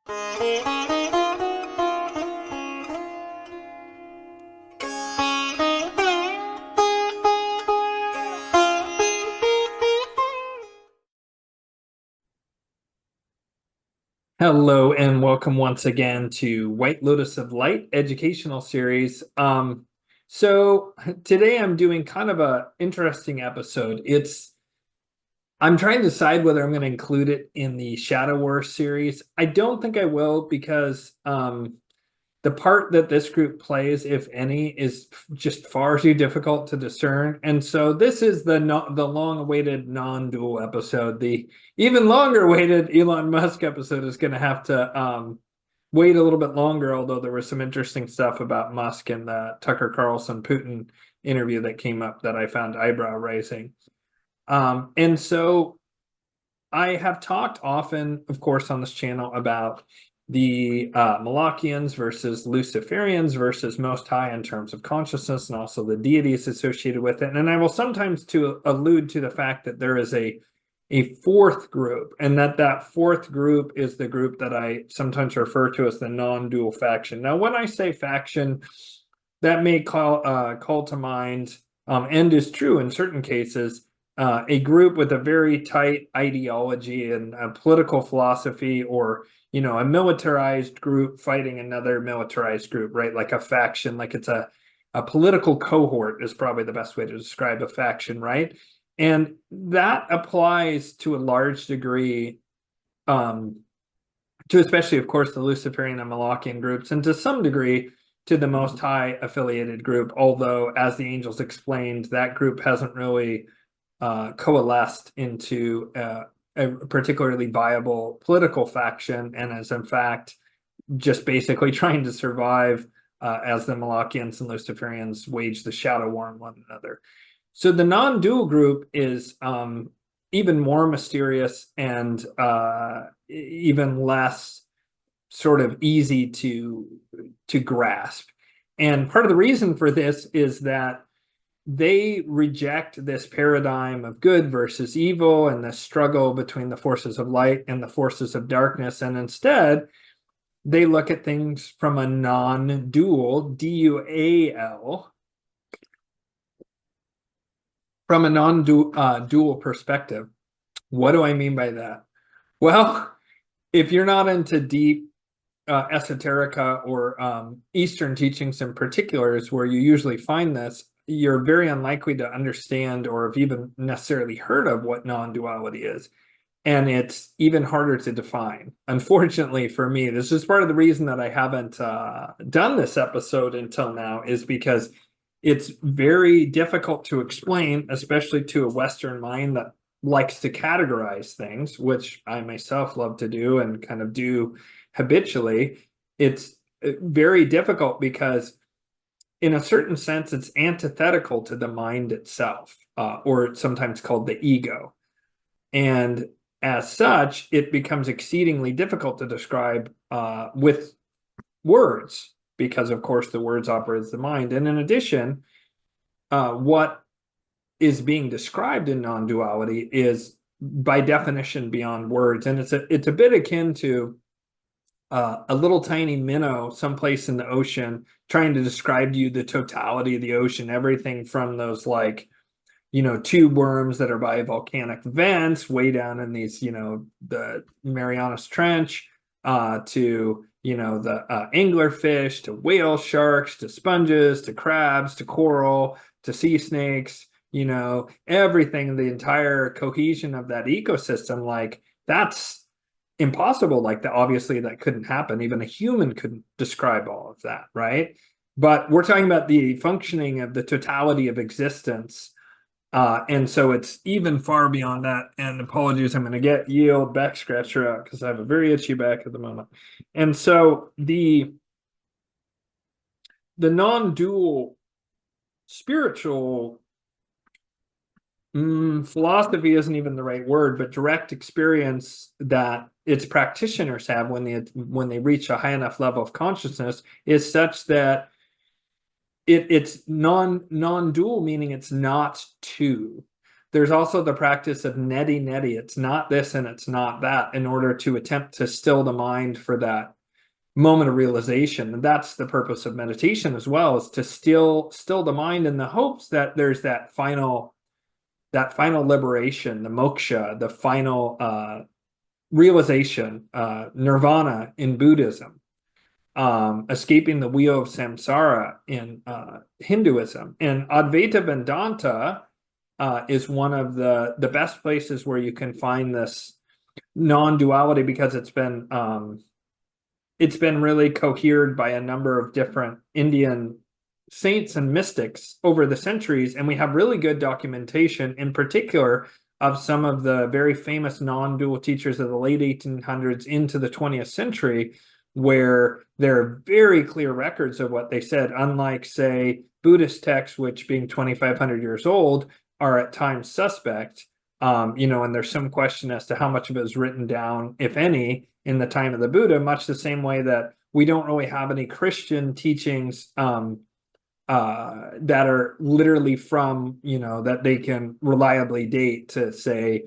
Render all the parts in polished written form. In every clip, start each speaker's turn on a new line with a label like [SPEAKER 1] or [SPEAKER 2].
[SPEAKER 1] Hello and welcome once again to White Lotus of Light educational series. So today I'm doing kind of a interesting episode. I'm trying to decide whether I'm going to include it in the Shadow War series. I don't think I will because the part that this group plays, if any, is just far too difficult to discern. And so this is the long-awaited non-dual episode. The even longer-awaited Elon Musk episode is going to have to wait a little bit longer, although there was some interesting stuff about Musk and the Tucker Carlson Putin interview that came up that I found eyebrow-raising. And so I have talked often, of course, on this channel about the Malachians versus Luciferians versus Most High in terms of consciousness and also the deities associated with it. And I will sometimes allude to the fact that there is a fourth group, and that fourth group is the group that I sometimes refer to as the non-dual faction. Now, when I say faction, that may call to mind, and is true in certain cases, a group with a very tight ideology and a political philosophy, or a militarized group fighting another militarized group, right? Like a faction, like it's a political cohort is probably the best way to describe a faction, right? And that applies to a large degree to especially, of course, the Luciferian and Malachian groups, and to some degree to the Most High affiliated group, although, as the angels explained, that group hasn't really coalesced into a particularly viable political faction, and is in fact just basically trying to survive as the Malachians and Luciferians wage the shadow war on one another. So the non-dual group is even more mysterious and even less sort of easy to grasp. And part of the reason for this is that they reject this paradigm of good versus evil and the struggle between the forces of light and the forces of darkness. And instead, they look at things from a non-dual, D-U-A-L, from a non-dual perspective. What do I mean by that? Well, if you're not into deep esoterica or Eastern teachings in particular, is where you usually find this, you're very unlikely to understand or have even necessarily heard of what non-duality is. And it's even harder to define. Unfortunately for me, this is part of the reason that I haven't done this episode until now, is because it's very difficult to explain, especially to a Western mind that likes to categorize things, which I myself love to do and kind of do habitually. It's very difficult because in a certain sense, it's antithetical to the mind itself, or it's sometimes called the ego. And as such, it becomes exceedingly difficult to describe with words, because, of course, the words operates the mind. And in addition, what is being described in non-duality is, by definition, beyond words. And it's a bit akin to a little tiny minnow someplace in the ocean trying to describe to you the totality of the ocean, everything from those tube worms that are by volcanic vents way down in these, the Marianas Trench, to, the anglerfish, to whale sharks, to sponges, to crabs, to coral, to sea snakes, everything, the entire cohesion of that ecosystem. Like, that's impossible. Like, that, obviously that couldn't happen. Even a human couldn't describe all of that, right? But we're talking about the functioning of the totality of existence. And so it's even far beyond that. And apologies, I'm going to yield back scratcher out because I have a very itchy back at the moment. And so the non-dual spiritual philosophy isn't even the right word, but direct experience that its practitioners have when they reach a high enough level of consciousness is such that it's non-dual, meaning it's not two. There's also the practice of neti neti. It's not this and it's not that, in order to attempt to still the mind for that moment of realization. And that's the purpose of meditation as well, is to still the mind in the hopes that there's that final liberation, the moksha, the final realization, nirvana in Buddhism, escaping the wheel of samsara in Hinduism. And Advaita Vedanta is one of the best places where you can find this non-duality, because it's been really cohered by a number of different Indian saints and mystics over the centuries. And we have really good documentation, in particular, of some of the very famous non-dual teachers of the late 1800s into the 20th century, where there are very clear records of what they said, unlike, say, Buddhist texts, which, being 2,500 years old, are at times suspect. And there's some question as to how much of it is written down, if any, in the time of the Buddha, much the same way that we don't really have any Christian teachings that are literally from, that they can reliably date to, say,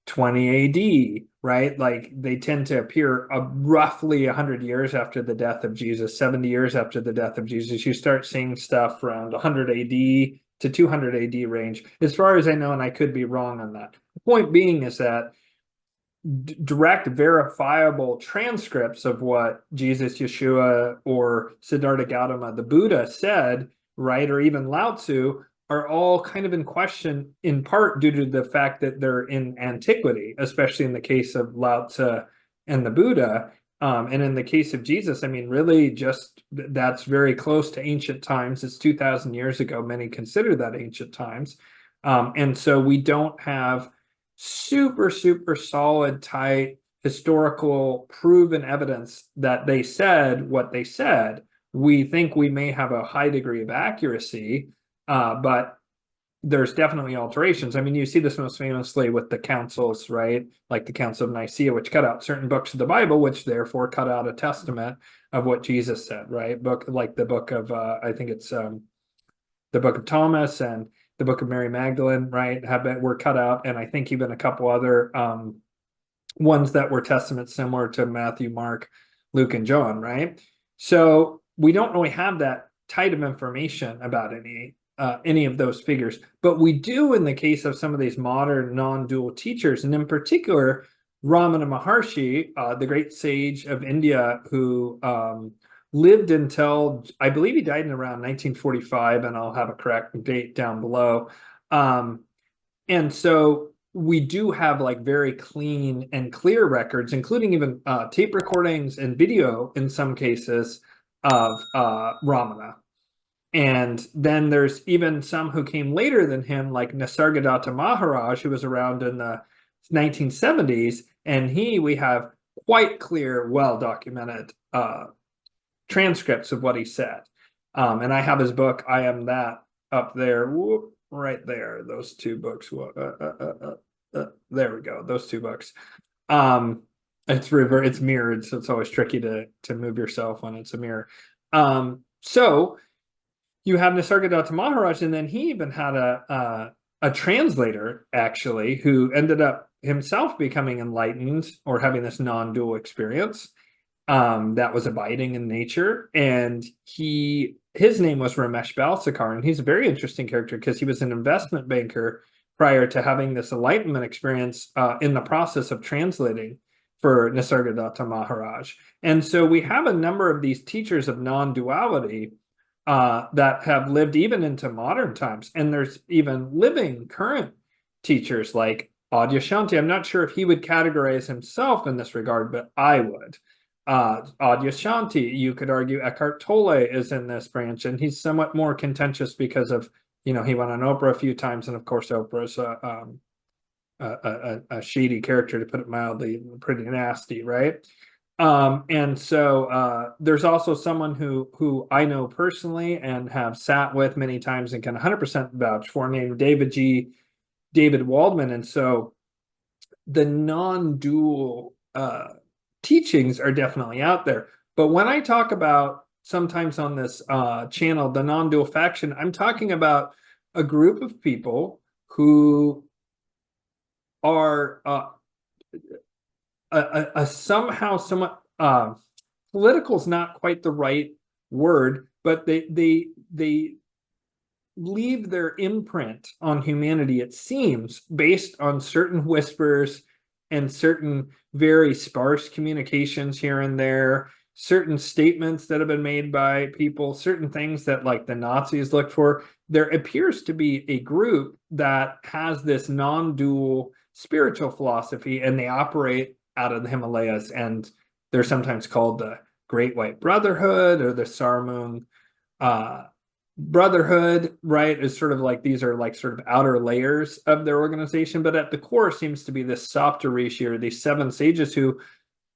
[SPEAKER 1] 20 AD, right? Like, they tend to appear roughly 100 years after the death of Jesus, 70 years after the death of Jesus. You start seeing stuff around 100 AD to 200 AD range, as far as I know, and I could be wrong on that. The point being is that direct, verifiable transcripts of what Jesus, Yeshua, or Siddhartha Gautama, the Buddha, said, right, or even Lao Tzu, are all kind of in question, in part due to the fact that they're in antiquity, especially in the case of Lao Tzu and the Buddha. And in the case of Jesus, I mean, really just that's very close to ancient times. It's 2,000 years ago. Many consider that ancient times. And so we don't have super solid, tight, historical, proven evidence that they said what they said. We think we may have a high degree of accuracy, but there's definitely alterations. I mean, you see this most famously with the councils, right? Like the Council of Nicaea, which cut out certain books of the Bible, which therefore cut out a testament of what Jesus said, right? Like the book of, I think it's the book of Thomas and the book of Mary Magdalene, right, were cut out. And I think even a couple other ones that were testaments similar to Matthew, Mark, Luke, and John, right? So we don't really have that tight of information about any of those figures, but we do in the case of some of these modern non-dual teachers, and in particular Ramana Maharshi, the great sage of India, who lived until, I believe he died in around 1945, and I'll have a correct date down below. And so we do have like very clean and clear records, including even tape recordings and video in some cases of Ramana. And then there's even some who came later than him, like Nisargadatta Maharaj, who was around in the 1970s, and we have quite clear, well-documented transcripts of what he said. And I have his book, I Am That, up there, right there, those two books. There we go, those two books. It's mirrored, so it's always tricky to move yourself when it's a mirror. So you have Nisargadatta Maharaj, and then he even had a translator, actually, who ended up himself becoming enlightened or having this non-dual experience that was abiding in nature. And his name was Ramesh Balsekar, and he's a very interesting character because he was an investment banker prior to having this enlightenment experience in the process of translating for Nisargadatta Maharaj. And so we have a number of these teachers of non-duality that have lived even into modern times. And there's even living current teachers like Adyashanti. I'm not sure if he would categorize himself in this regard, but I would. Adyashanti, you could argue Eckhart Tolle is in this branch, and he's somewhat more contentious because of, he went on Oprah a few times, and of course Oprah's a shady character, to put it mildly, pretty nasty, right? And so there's also someone who I know personally and have sat with many times and can 100% vouch for, named David Waldman. And so the non-dual teachings are definitely out there. But when I talk about sometimes on this channel, the non-dual faction, I'm talking about a group of people who are somehow somewhat political is not quite the right word, but they leave their imprint on humanity, it seems, based on certain whispers and certain very sparse communications here and there, certain statements that have been made by people, certain things that like the Nazis looked for. There appears to be a group that has this non-dual spiritual philosophy, and they operate out of the Himalayas, and they're sometimes called the Great White Brotherhood or the Sarmoon Brotherhood, right? Is sort of like, these are like sort of outer layers of their organization, but at the core seems to be this Saptarishi, or these seven sages, who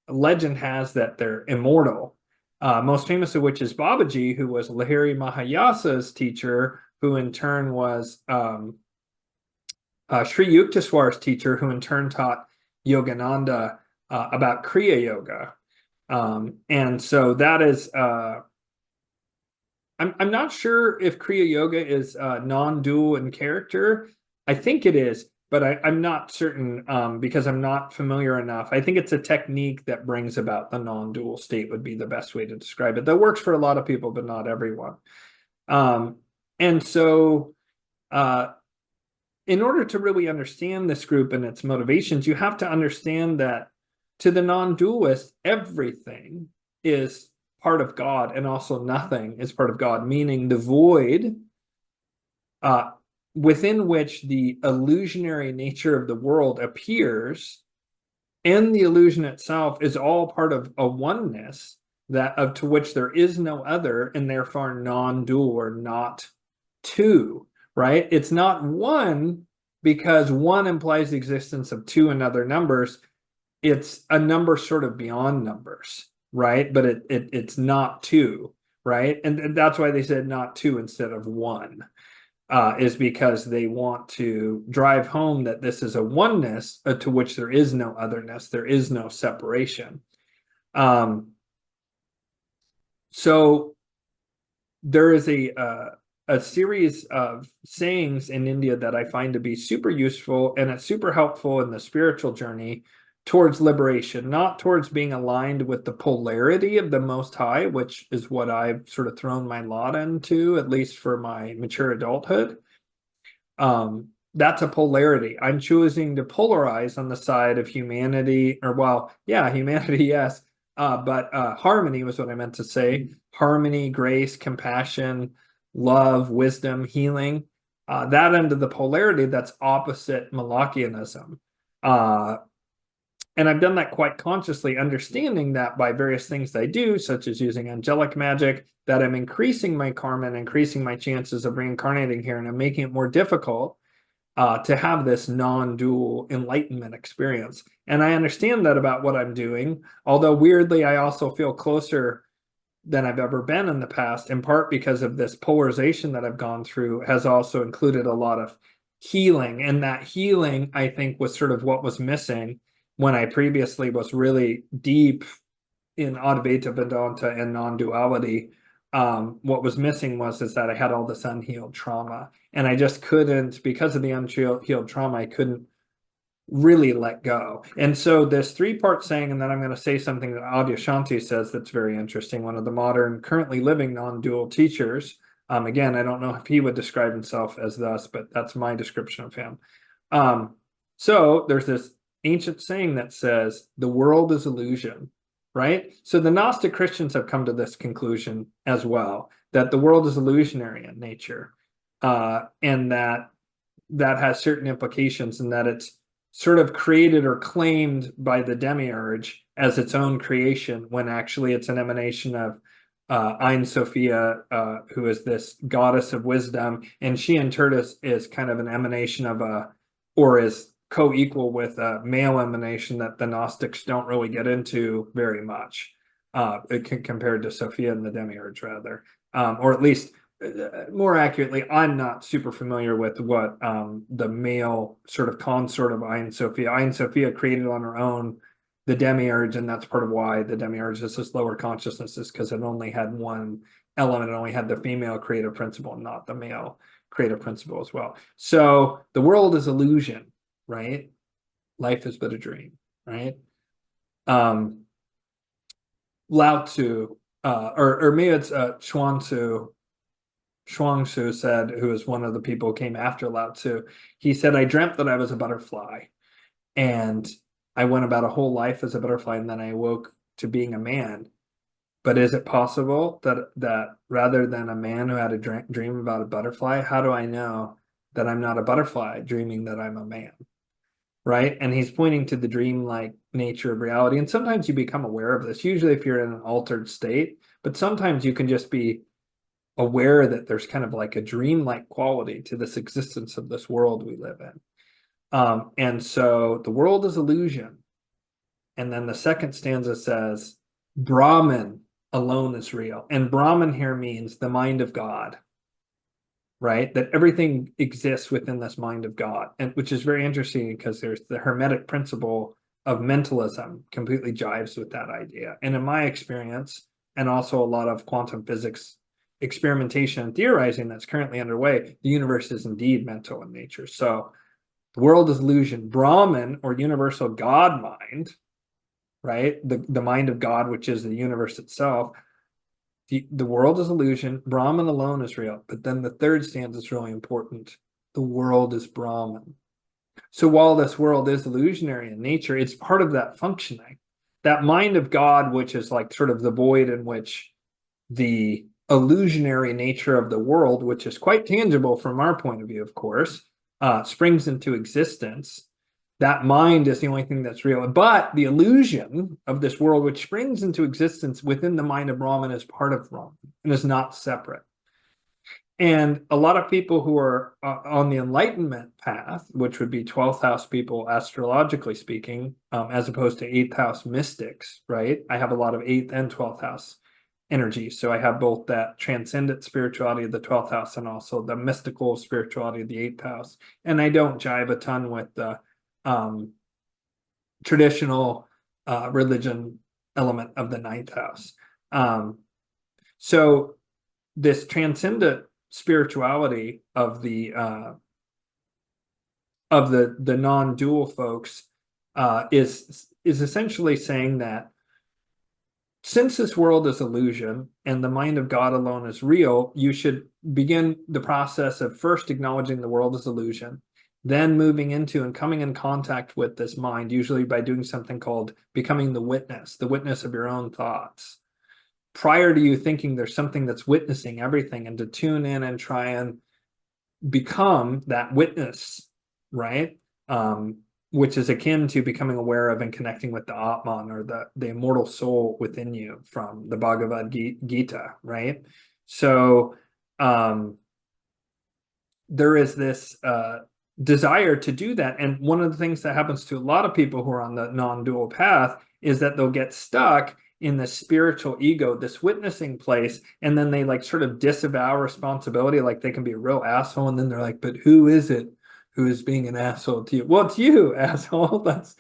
[SPEAKER 1] legend has that they're immortal. Most famous of which is Babaji, who was Lahiri Mahayasa's teacher, who in turn was Sri Yukteswar's teacher, who in turn taught Yogananda about Kriya Yoga. And so that is, I'm not sure if Kriya Yoga is non-dual in character. I think it is, but I'm not certain because I'm not familiar enough. I think it's a technique that brings about the non-dual state would be the best way to describe it. That works for a lot of people, but not everyone. And so in order to really understand this group and its motivations, you have to understand that to the non-dualist, everything is part of God, and also nothing is part of God, meaning the void within which the illusionary nature of the world appears, and the illusion itself is all part of a oneness to which there is no other, and therefore non-dual, or not two, right? It's not one because one implies the existence of two and other numbers. It's a number sort of beyond numbers, right? But it's not two, right? And that's why they said not two instead of one, is because they want to drive home that this is a oneness to which there is no otherness, there is no separation. So there is a series of sayings in India that I find to be super useful, and it's super helpful in the spiritual journey towards liberation, not towards being aligned with the polarity of the Most High, which is what I've sort of thrown my lot into, at least for my mature adulthood. That's a polarity. I'm choosing to polarize on the side of humanity, or well, yeah, humanity, yes. But harmony was what I meant to say. Harmony, grace, compassion, love, wisdom, healing. That end of the polarity, that's opposite Malachianism. And I've done that quite consciously, understanding that by various things I do, such as using angelic magic, that I'm increasing my karma and increasing my chances of reincarnating here, and I'm making it more difficult to have this non-dual enlightenment experience. And I understand that about what I'm doing, although weirdly, I also feel closer than I've ever been in the past, in part because of this polarization that I've gone through has also included a lot of healing. And that healing, I think, was sort of what was missing when I previously was really deep in Advaita Vedanta and non-duality. What was missing is that I had all this unhealed trauma, and I just couldn't, because of the unhealed trauma, I couldn't really let go. And so this three-part saying, and then I'm going to say something that Adyashanti says that's very interesting, one of the modern, currently living non-dual teachers. Again, I don't know if he would describe himself as thus, but that's my description of him. So there's this ancient saying that says, the world is illusion, right? So the Gnostic Christians have come to this conclusion as well, that the world is illusionary in nature, and that has certain implications, and that it's sort of created or claimed by the demiurge as its own creation, when actually it's an emanation of Ein Sophia, who is this goddess of wisdom, and she in turn is kind of an emanation of or is co-equal with a male emanation that the Gnostics don't really get into very much, compared to Sophia and the demiurge, rather, or at least more accurately, I'm not super familiar with what the male sort of consort of Ein Sophia. Ein Sophia created on her own the demiurge, and that's part of why the demiurge is this lower consciousness, is because it only had one element. It only had the female creative principle, not the male creative principle as well. So the world is illusion, right? life is but a dream, right? Lao Tzu, or maybe it's Shuangzi said, who was one of the people who came after Lao Tzu. He said, I dreamt that I was a butterfly, and I went about a whole life as a butterfly, and then I awoke to being a man. But is it possible that rather than a man who had a dream about a butterfly, how do I know that I'm not a butterfly dreaming that I'm a man? Right? And he's pointing to the dreamlike nature of reality. And sometimes you become aware of this, usually if you're in an altered state, but sometimes you can just be aware that there's kind of like a dreamlike quality to this existence of this world we live in. And so the world is illusion. And then the second stanza says, Brahman alone is real. And Brahman here means the mind of God, right? That everything exists within this mind of God, and which is very interesting because there's the Hermetic principle of mentalism completely jives with that idea. And in my experience, and also a lot of quantum physics experimentation and theorizing that's currently underway, the universe is indeed mental in nature. So the world is illusion. Brahman, or universal God mind, right? The mind of God, which is the universe itself. The world is illusion. Brahman alone is real. But then the third stanza is really important. The world is Brahman. So while this world is illusionary in nature, it's part of that functioning. That mind of God, which is like sort of the void in which the illusionary nature of the world, which is quite tangible from our point of view, of course, springs into existence. That mind is the only thing that's real. But the illusion of this world, which springs into existence within the mind of Brahman, is part of Brahman and is not separate. And a lot of people who are on the enlightenment path, which would be 12th house people, astrologically speaking, as opposed to 8th house mystics, right? I have a lot of 8th and 12th house energy. So I have both that transcendent spirituality of the 12th house and also the mystical spirituality of the 8th house. And I don't jive a ton with the traditional religion element of the 9th house. So this transcendent spirituality of the non-dual folks is essentially saying that since this world is illusion and the mind of God alone is real, you should begin the process of first acknowledging the world is illusion, then moving into and coming in contact with this mind, usually by doing something called becoming the witness of your own thoughts. Prior to you thinking there's something that's witnessing everything, and to tune in and try and become that witness, right? Which is akin to becoming aware of and connecting with the Atman, or the immortal soul within you from the Bhagavad Gita, right? So there is this desire to do that. And one of the things that happens to a lot of people who are on the non-dual path is that they'll get stuck in the spiritual ego, this witnessing place, and then they like sort of disavow responsibility, like they can be a real asshole, and then they're like, but who is it who is being an asshole to you? Well, it's you, asshole. That's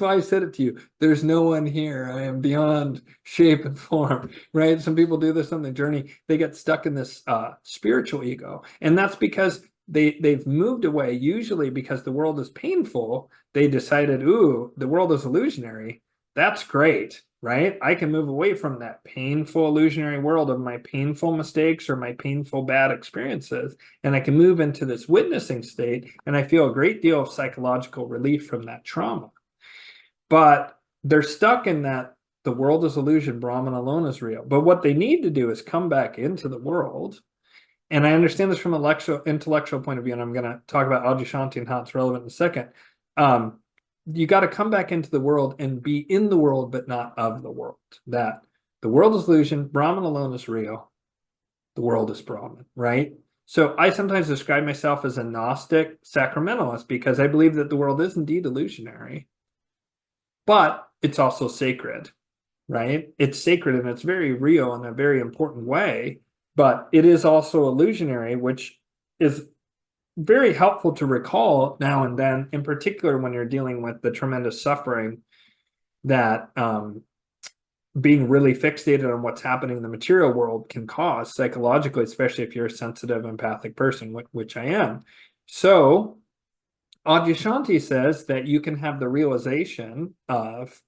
[SPEAKER 1] why I said it to you. There's no one here. I am beyond shape and form, right? Some people do this on the journey. They get stuck in this spiritual ego, and that's because they've moved away, usually because the world is painful. They decided, ooh, the world is illusionary. That's great, right? I can move away from that painful illusionary world of my painful mistakes or my painful bad experiences, and I can move into this witnessing state, and I feel a great deal of psychological relief from that trauma. But they're stuck in that the world is illusion, Brahman alone is real. But what they need to do is come back into the world. And I understand this from an intellectual point of view, and I'm going to talk about Adyashanti and how it's relevant in a second. You got to come back into the world and be in the world, but not of the world. That the world is illusion, Brahman alone is real, the world is Brahman, right? So I sometimes describe myself as a Gnostic sacramentalist because I believe that the world is indeed illusionary, but it's also sacred, right? It's sacred and it's very real in a very important way, but it is also illusionary, which is very helpful to recall now and then, in particular when you're dealing with the tremendous suffering that being really fixated on what's happening in the material world can cause psychologically, especially if you're a sensitive, empathic person, which I am. So Adyashanti says that you can have the realization of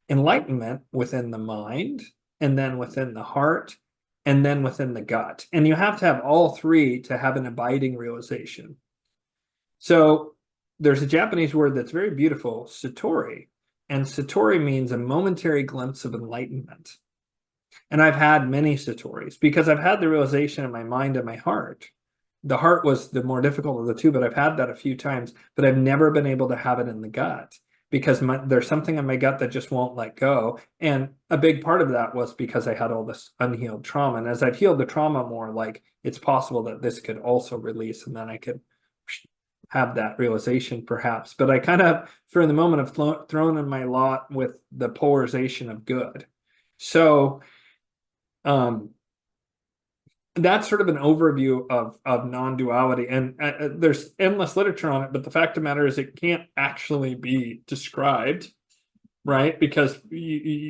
[SPEAKER 1] enlightenment within the mind, and then within the heart, and then within the gut. And you have to have all three to have an abiding realization. So there's a Japanese word that's very beautiful, satori. And satori means a momentary glimpse of enlightenment. And I've had many satoris because I've had the realization in my mind and my heart. The heart was the more difficult of the two, but I've had that a few times, but I've never been able to have it in the gut because there's something in my gut that just won't let go. And a big part of that was because I had all this unhealed trauma. And as I've healed the trauma more, like it's possible that this could also release, and then I could have that realization perhaps. But I kind of, for the moment, have thrown in my lot with the polarization of good. So that's sort of an overview of non-duality, and there's endless literature on it, but the fact of the matter is it can't actually be described, right? Because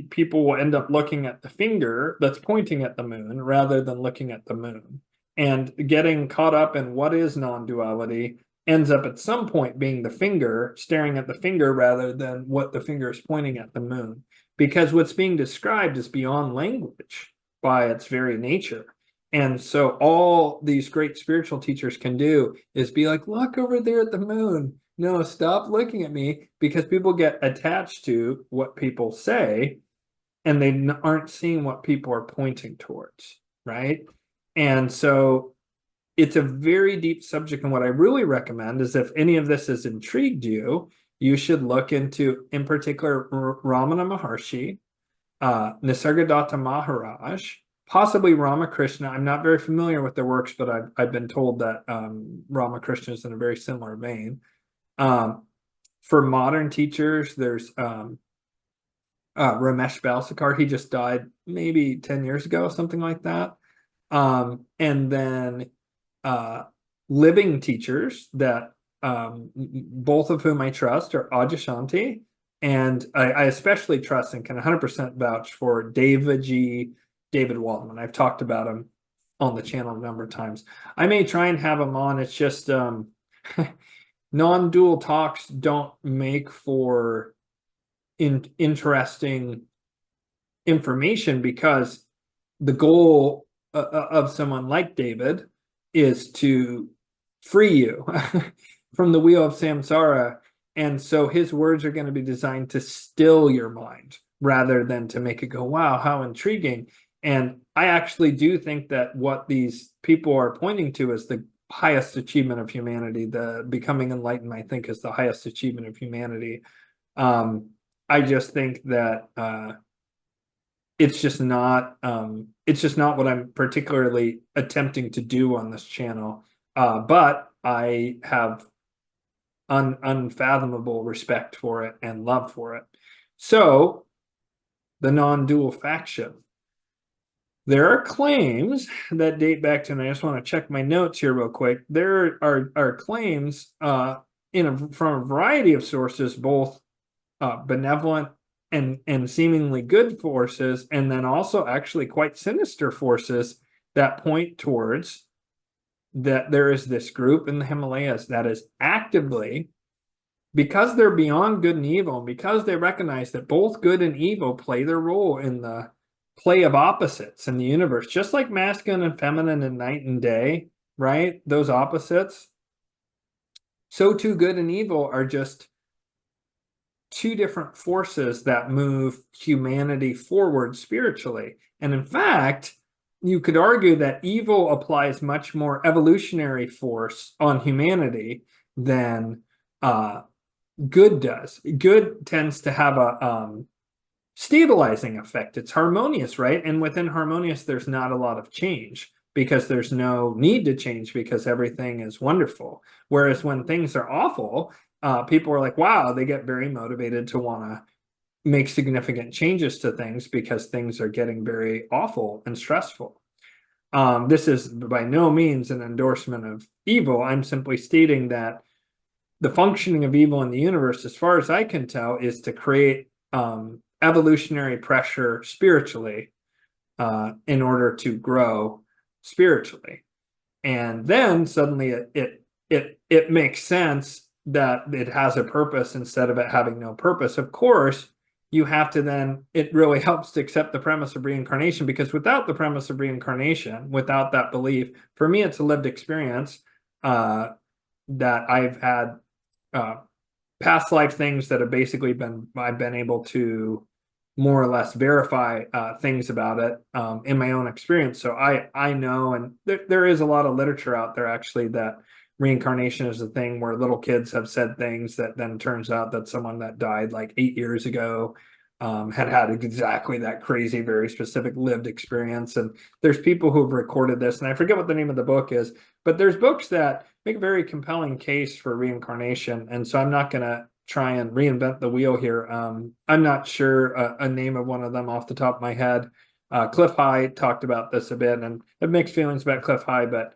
[SPEAKER 1] people will end up looking at the finger that's pointing at the moon rather than looking at the moon, and getting caught up in what is non-duality ends up at some point being the finger staring at the finger rather than what the finger is pointing at the moon, because what's being described is beyond language by its very nature. And so all these great spiritual teachers can do is be like, look over there at the moon. No, stop looking at me, because people get attached to what people say and they aren't seeing what people are pointing towards, right? And so it's a very deep subject. And what I really recommend is, if any of this has intrigued you, you should look into, in particular, Ramana Maharshi, Nisargadatta Maharaj, possibly Ramakrishna. I'm not very familiar with their works, but I've been told that Ramakrishna is in a very similar vein. For modern teachers, there's Ramesh Balsekar. He just died maybe 10 years ago, something like that. And then living teachers that both of whom I trust are Adyashanti, and I especially trust and can 100% vouch for David Waldman. I've talked about him on the channel a number of times. I may try and have him on. It's just non-dual talks don't make for interesting information, because the goal of someone like David is to free you from the wheel of samsara. And so his words are going to be designed to still your mind rather than to make it go, wow, how intriguing. And I actually do think that what these people are pointing to is the highest achievement of humanity. The becoming enlightened, I think, is the highest achievement of humanity. I just think that it's just not what I'm particularly attempting to do on this channel. But I have unfathomable respect for it and love for it. So the non-dual faction. There are claims that date back to, and I just want to check my notes here real quick. There are claims from a variety of sources, both benevolent and seemingly good forces, and then also actually quite sinister forces that point towards that there is this group in the Himalayas that is actively, because they're beyond good and evil, and because they recognize that both good and evil play their role in the play of opposites in the universe, just like masculine and feminine and night and day, right? Those opposites. So too good and evil are just two different forces that move humanity forward spiritually. And in fact, you could argue that evil applies much more evolutionary force on humanity than good does. Good tends to have a stabilizing effect. It's harmonious, right? And within harmonious, there's not a lot of change because there's no need to change because everything is wonderful. Whereas when things are awful, people are like, wow, they get very motivated to want to make significant changes to things because things are getting very awful and stressful. This is by no means an endorsement of evil. I'm simply stating that the functioning of evil in the universe, as far as I can tell, is to create evolutionary pressure spiritually in order to grow spiritually. And then suddenly it makes sense that it has a purpose instead of it having no purpose. Of course, you have to then, it really helps to accept the premise of reincarnation, because without the premise of reincarnation, without that belief, for me, it's a lived experience that I've had past life things that have basically I've been able to more or less verify things about it in my own experience. So I know, and there is a lot of literature out there actually that reincarnation is a thing where little kids have said things that then turns out that someone that died like 8 years ago had exactly that crazy, very specific lived experience. And there's people who've recorded this, and I forget what the name of the book is, but there's books that make a very compelling case for reincarnation. And so I'm not going to try and reinvent the wheel here. I'm not sure a name of one of them off the top of my head. Cliff High talked about this a bit, and I have mixed feelings about Cliff High, but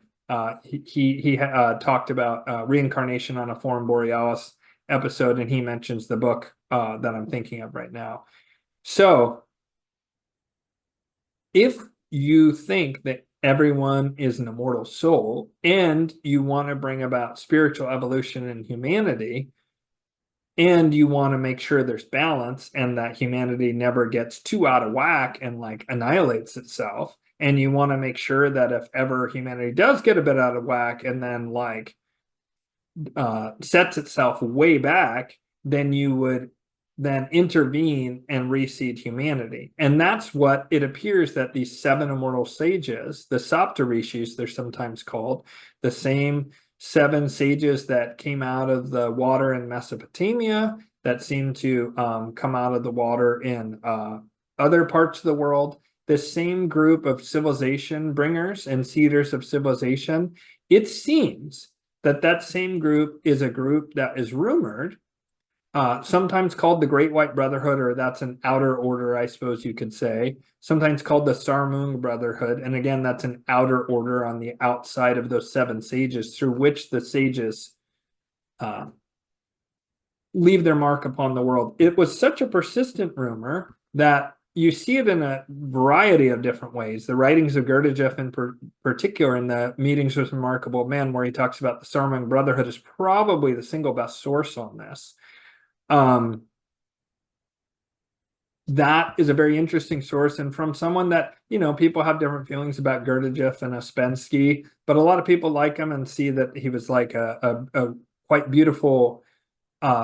[SPEAKER 1] he talked about reincarnation on a Forum Borealis episode, and he mentions the book that I'm thinking of right now. So if you think that everyone is an immortal soul and you want to bring about spiritual evolution in humanity, and you want to make sure there's balance and that humanity never gets too out of whack and like annihilates itself, and you want to make sure that if ever humanity does get a bit out of whack and then like sets itself way back, then you would then intervene and reseed humanity. And that's what it appears that these seven immortal sages, the Saptarishis, they're sometimes called, the same seven sages that came out of the water in Mesopotamia, that seem to come out of the water in other parts of the world, this same group of civilization bringers and seeders of civilization, it seems that that same group is a group that is rumored, sometimes called the Great White Brotherhood, or that's an outer order, I suppose you could say, sometimes called the Sarmung Brotherhood. And again, that's an outer order on the outside of those seven sages, through which the sages leave their mark upon the world. It was such a persistent rumor that you see it in a variety of different ways. The writings of Gurdijieff in particular, in the Meetings with Remarkable Men, where he talks about the Sarmung Brotherhood, is probably the single best source on this. That is a very interesting source, and from someone that, you know, people have different feelings about Gurdijieff and Ouspensky, but a lot of people like him and see that he was like a quite beautiful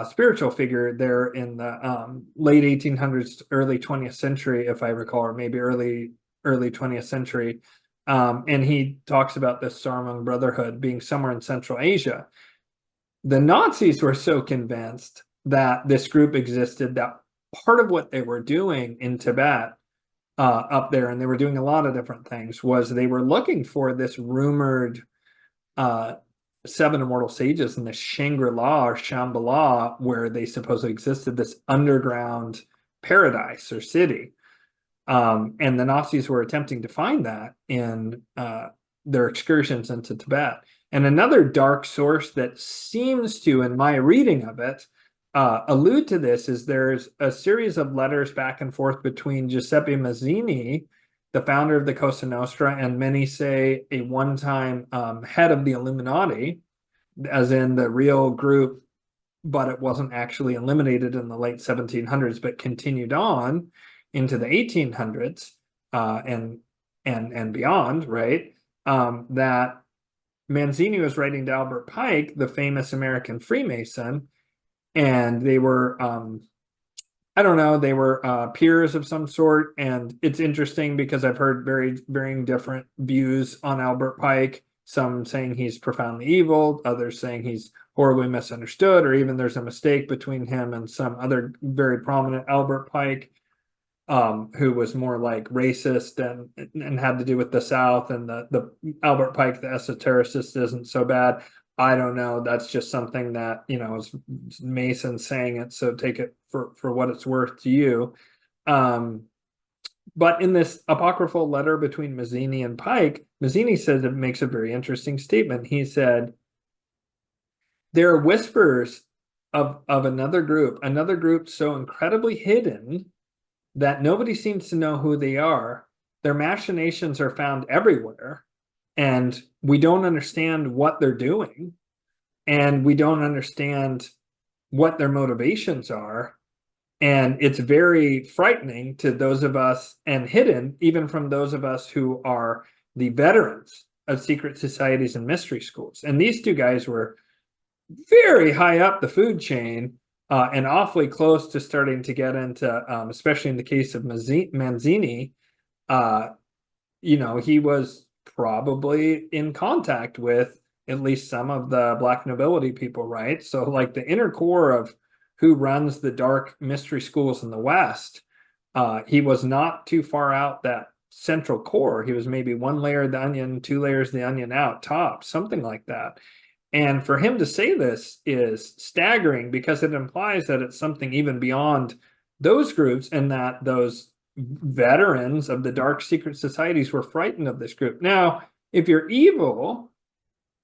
[SPEAKER 1] spiritual figure there in the late 1800s, early 20th century, if I recall, or maybe early 20th century. And he talks about this Sarmung Brotherhood being somewhere in Central Asia. The Nazis were so convinced that this group existed that part of what they were doing in Tibet up there, and they were doing a lot of different things, was they were looking for this rumored seven immortal sages in the Shangri-La or Shamballah, where they supposedly existed, this underground paradise or city. And the Nazis were attempting to find that in their excursions into Tibet. And another dark source that seems to, in my reading of it, allude to this is there's a series of letters back and forth between Giuseppe Mazzini, the founder of the Cosa Nostra, and many say a one-time head of the Illuminati, as in the real group, but it wasn't actually eliminated in the late 1700s, but continued on into the 1800s and beyond, right? That Mazzini was writing to Albert Pike, the famous American Freemason, and they were I don't know, they were peers of some sort. And it's interesting because I've heard very varying different views on Albert Pike, some saying he's profoundly evil, others saying he's horribly misunderstood, or even there's a mistake between him and some other very prominent Albert Pike, who was more like racist and had to do with the South, and the Albert Pike, the esotericist, isn't so bad. I don't know. That's just something that, you know, is Mason saying it, so take it for what it's worth to you. But in this apocryphal letter between Mazzini and Pike, Mazzini says, it makes a very interesting statement. He said, there are whispers of another group so incredibly hidden that nobody seems to know who they are. Their machinations are found everywhere, and we don't understand what they're doing. and we don't understand what their motivations are. And it's very frightening to those of us, and hidden even from those of us who are the veterans of secret societies and mystery schools. And these two guys were very high up the food chain, and awfully close to starting to get into, especially in the case of Mazzini, he was probably in contact with at least some of the Black nobility people, right? So like the inner core of who runs the dark mystery schools in the West, he was not too far out that central core. He was maybe one layer of the onion, two layers of the onion out top, something like that. And for him to say this is staggering, because it implies that it's something even beyond those groups, and that those veterans of the dark secret societies were frightened of this group. Now, if you're evil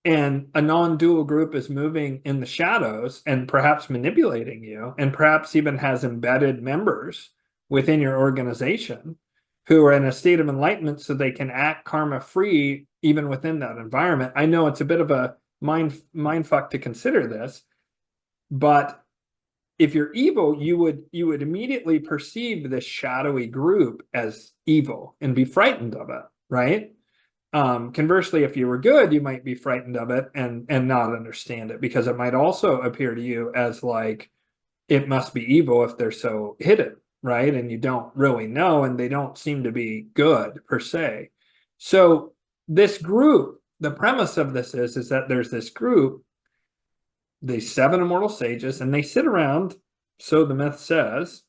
[SPEAKER 1] and a non-dual group is moving in the shadows and perhaps manipulating you, and perhaps even has embedded members within your organization who are in a state of enlightenment so they can act karma free even within that environment. I know it's a bit of a mind fuck to consider this, but if you're evil, you would immediately perceive this shadowy group as evil and be frightened of it, right? Conversely, if you were good, you might be frightened of it and not understand it, because it might also appear to you as like it must be evil if they're so hidden, right? And you don't really know, and they don't seem to be good per se. So this group, the premise of this is that there's this group, the Seven Immortal Sages, and they sit around, so the myth says,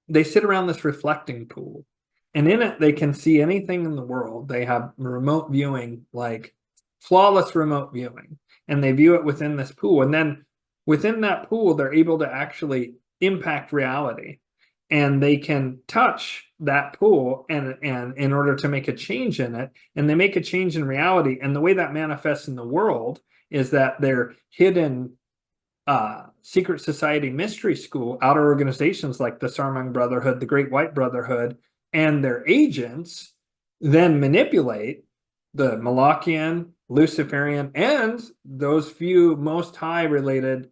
[SPEAKER 1] they sit around this reflecting pool. And in it, they can see anything in the world. They have remote viewing, like flawless remote viewing. And they view it within this pool. And then within that pool, they're able to actually impact reality. And they can touch that pool and in order to make a change in it. And they make a change in reality. And the way that manifests in the world is that their hidden secret society mystery school, outer organizations like the Sarmang Brotherhood, the Great White Brotherhood, and their agents then manipulate the Malachian, Luciferian, and those few most high related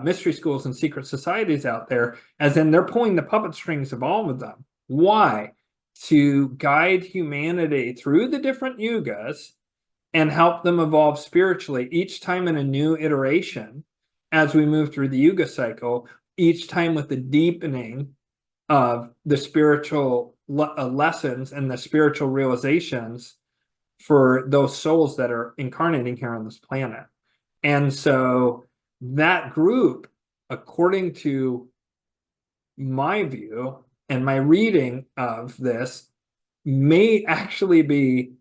[SPEAKER 1] mystery schools and secret societies out there, as in they're pulling the puppet strings of all of them. Why? To guide humanity through the different yugas and help them evolve spiritually each time in a new iteration as we move through the yuga cycle, each time with the deepening of the spiritual lessons and the spiritual realizations for those souls that are incarnating here on this planet. And so that group, according to my view and my reading of this, may actually be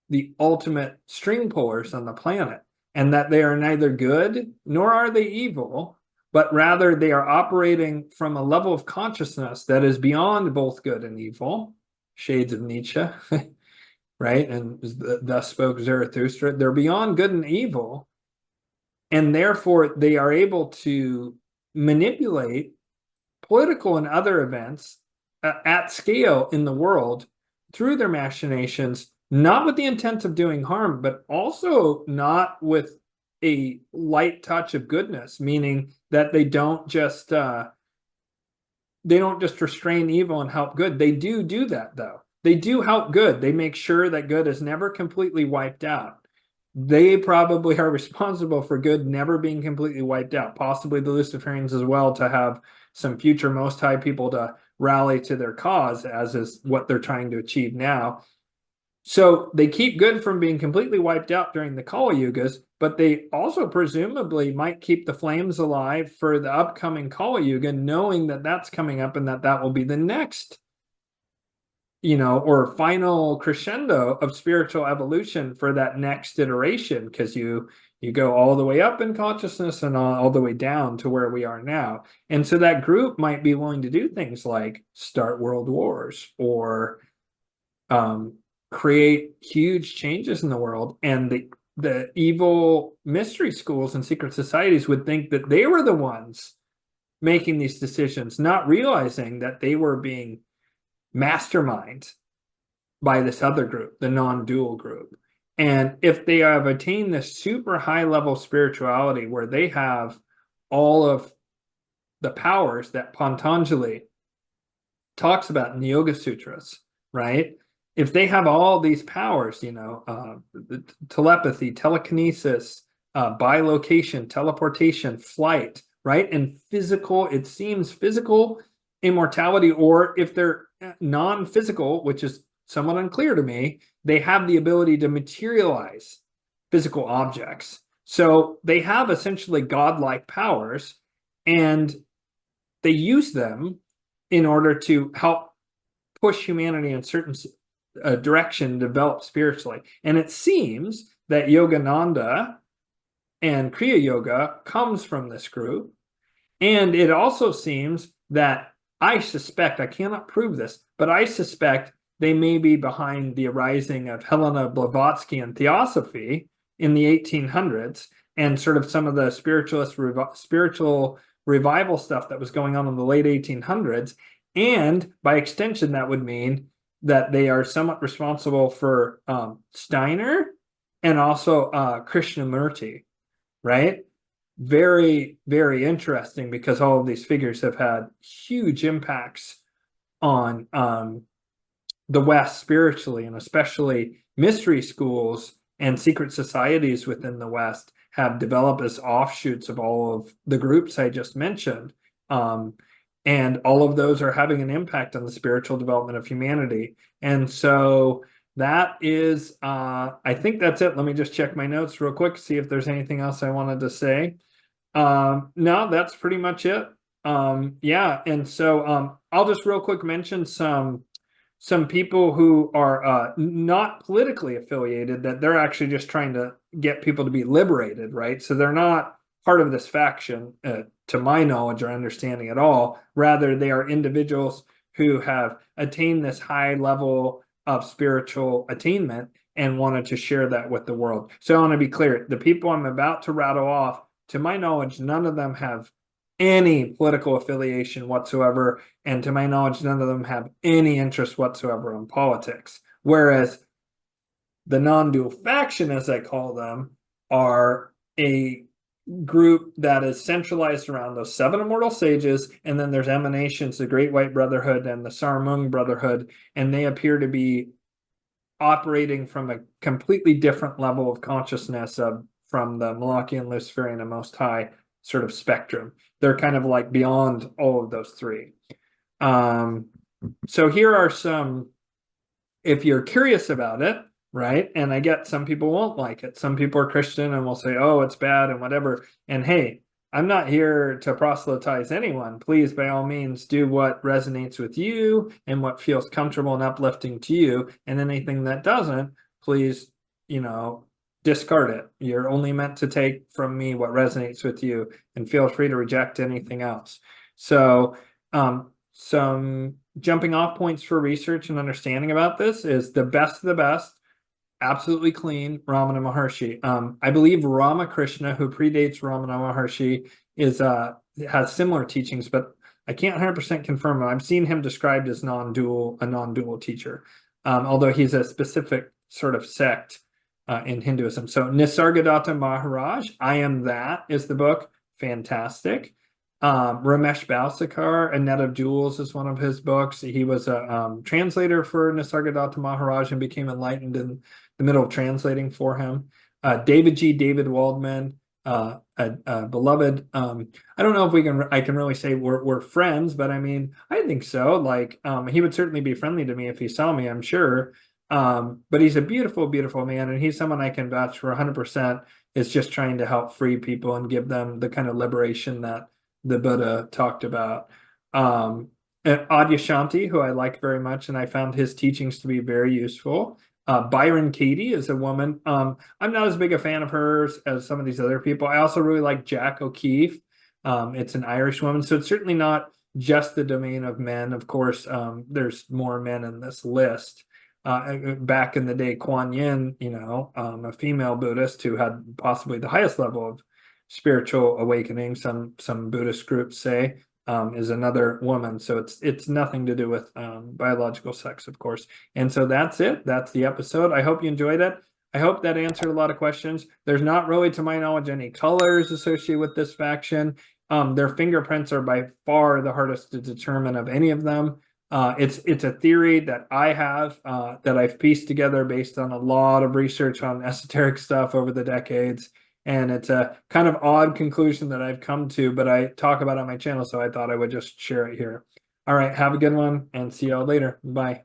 [SPEAKER 1] the ultimate string pullers on the planet, and that they are neither good nor are they evil, but rather they are operating from a level of consciousness that is beyond both good and evil, shades of Nietzsche, right? And thus spoke Zarathustra. They're beyond good and evil, and therefore they are able to manipulate political and other events at scale in the world through their machinations, not with the intent of doing harm, but also not with a light touch of goodness, meaning that they don't just restrain evil and help good. They do that, though. They do help good. They make sure that good is never completely wiped out. They probably are responsible for good never being completely wiped out, possibly the Luciferians as well, to have some future Most High people to rally to their cause, as is what they're trying to achieve now. So they keep good from being completely wiped out during the Kali Yugas, but they also presumably might keep the flames alive for the upcoming Kali Yuga, knowing that that's coming up and that will be the next, or final crescendo of spiritual evolution for that next iteration, because you go all the way up in consciousness and all the way down to where we are now. And so that group might be willing to do things like start world wars or create huge changes in the world. And the evil mystery schools and secret societies would think that they were the ones making these decisions, not realizing that they were being masterminded by this other group, the non-dual group. And if they have attained this super high level spirituality where they have all of the powers that Patanjali talks about in the Yoga Sutras, right? If they have all these powers, telepathy, telekinesis, bilocation, teleportation, flight, right? And physical, it seems physical immortality, or if they're non-physical, which is somewhat unclear to me, they have the ability to materialize physical objects. So they have essentially godlike powers, and they use them in order to help push humanity in a certain direction, develop spiritually. And it seems that Yogananda and Kriya Yoga comes from this group. And it also seems that I suspect, I cannot prove this, but I suspect they may be behind the arising of Helena Blavatsky and Theosophy in the 1800s, and sort of some of the spiritual revival stuff that was going on in the late 1800s. And by extension, that would mean that they are somewhat responsible for Steiner and also Krishnamurti, right? Very, very interesting, because all of these figures have had huge impacts on the West spiritually, and especially mystery schools and secret societies within the West have developed as offshoots of all of the groups I just mentioned. And all of those are having an impact on the spiritual development of humanity. And so that is, I think that's it. Let me just check my notes real quick, see if there's anything else I wanted to say. No, that's pretty much it. Yeah, and so I'll just real quick mention some people who are not politically affiliated, that they're actually just trying to get people to be liberated, right? So they're not part of this faction, to my knowledge or understanding at all. Rather, they are individuals who have attained this high level of spiritual attainment and wanted to share that with the world. So I want to be clear, the people I'm about to rattle off, to my knowledge, none of them have any political affiliation whatsoever, and to my knowledge, none of them have any interest whatsoever in politics. Whereas the non-dual faction, as I call them, are a group that is centralized around those seven immortal sages, and then there's emanations, the Great White Brotherhood and the Sarmung Brotherhood, and they appear to be operating from a completely different level of consciousness from the Malachian, Luciferian, and Most High sort of spectrum. They're kind of like beyond all of those three. So here are some, if you're curious about it, right? And I get some people won't like it. Some people are Christian and will say, oh, it's bad and whatever. And hey, I'm not here to proselytize anyone. Please, by all means, do what resonates with you and what feels comfortable and uplifting to you. And anything that doesn't, please, discard it. You're only meant to take from me what resonates with you, and feel free to reject anything else. So some jumping off points for research and understanding about this is the best of the best, absolutely clean, Ramana Maharshi. I believe Ramakrishna, who predates Ramana Maharshi, has similar teachings, but I can't 100% confirm it. I've seen him described as a non-dual teacher, although he's a specific sort of sect in Hinduism. So Nisargadatta Maharaj, I Am That is the book. Fantastic. Ramesh Balsekar, A Net of Jewels is one of his books. He was a translator for Nisargadatta Maharaj and became enlightened in the middle of translating for him. David Waldman, a beloved. I don't know if I can really say we're friends, but I mean, I think so. Like, he would certainly be friendly to me if he saw me, I'm sure. But he's a beautiful, beautiful man, and he's someone I can vouch for 100%. Is just trying to help free people and give them the kind of liberation that the Buddha talked about. And Adyashanti, who I like very much, and I found his teachings to be very useful. Byron Katie is a woman. I'm not as big a fan of hers as some of these other people. I also really like Jack O'Keefe. It's an Irish woman, so it's certainly not just the domain of men. Of course, there's more men in this list. Back in the day, Kuan Yin, a female Buddhist who had possibly the highest level of spiritual awakening, some Buddhist groups say, is another woman. So it's nothing to do with biological sex, of course. And so that's it. That's the episode. I hope you enjoyed it. I hope that answered a lot of questions. There's not really, to my knowledge, any colors associated with this faction. Their fingerprints are by far the hardest to determine of any of them. It's a theory that I have that I've pieced together based on a lot of research on esoteric stuff over the decades. And it's a kind of odd conclusion that I've come to, but I talk about it on my channel, so I thought I would just share it here. All right, have a good one and see y'all later. Bye.